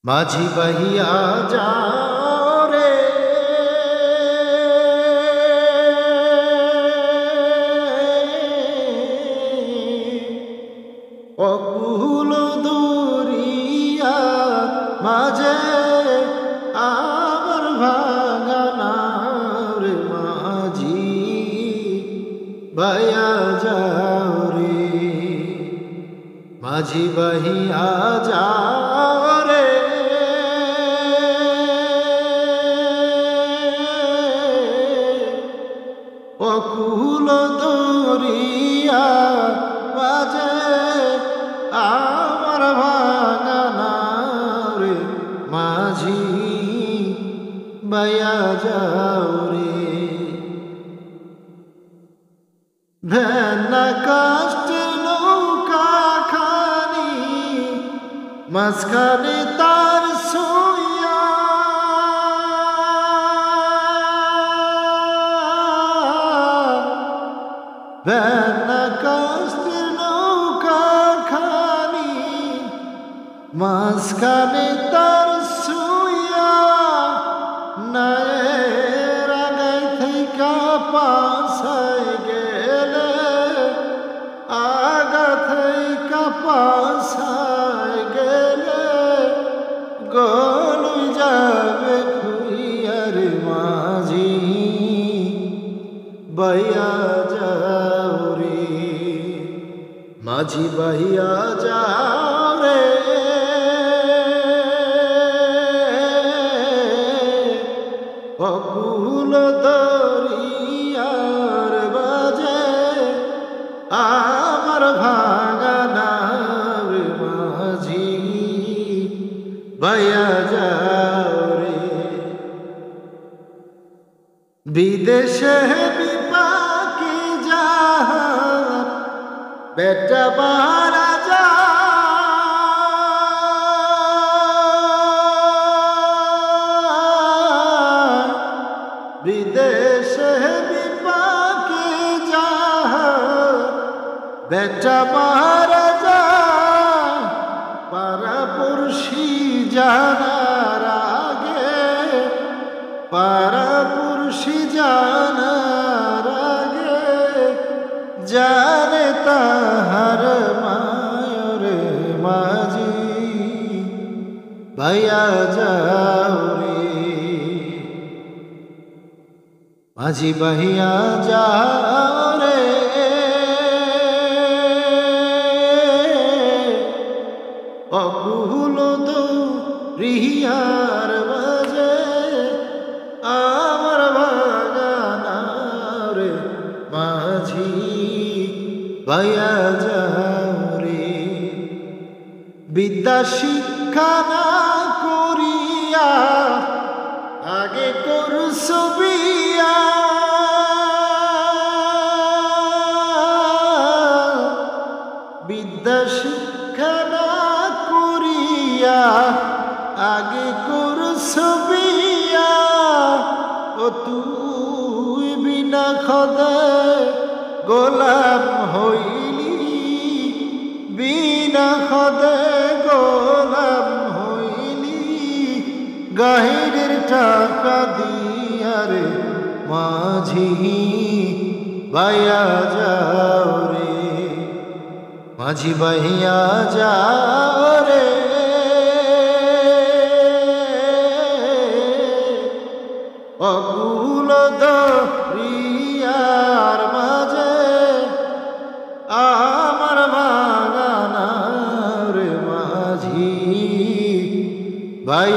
মাঝি বাহিয়া যাও রে অকুল দরিয়া মাঝে আমার ভাঙা নাও রে মাঝি বাহিয়া যাও রে মাঝি বাহিয়া যাও রে অকুল দরিয়া মাঝে আমার ভাঙা নাও রে মাঝি বাহিয়া যাও রে ভেন্না কাষ্ট নৌকা খানি মাঝখানে তার সইয়া ভেন্না কাষ্ট নৌকা খানি মাঝখানে তার সইয়া নায়ের আগাই থেকে পাশায় গেলে আগা থেকে পাশায় গেলে গলুই যাবে খুইয়ার মাঝি বাহিয়া যাও রে মাঝি বাহিয়া যাও রে অকুল দরিয়ার বাজে আমার ভাঙা নাও রে মাঝি বাহিয়া যাও রে বিদেশে বিপাকে জাহান বেটা মারা যা বিদেশে বিপাকে জাহান বেটা মারা যা পাড়াপড়শি জানার আগে পাড়াপড়শি জানার আগে জানে তাহার মায়ের মাঝি বাহিয়া যাও রে মাঝি বাহিয়া যাও রে অকুল দরিয়ার বাজে আমার ভাঙা নাও রে মাঝি বাহিয়া যাও রে বিদ্যা শিক্ষা না করিয়া আগে করছ বিয়া বিদ্যা শিক্ষা না করিয়া আগে করছ বিয়া ও তুই বিনা খদে গোলাম হইলি বিনা খদে গোলাম হইলি গাহিরের টাকা দিয়া রে মাঝি বাহিয়া যাও রে মাঝি বাহিয়া যাও রে অকুল দরিয়ার মাঝে আমার ভাঙা নাও রে মাঝি বাহিয়া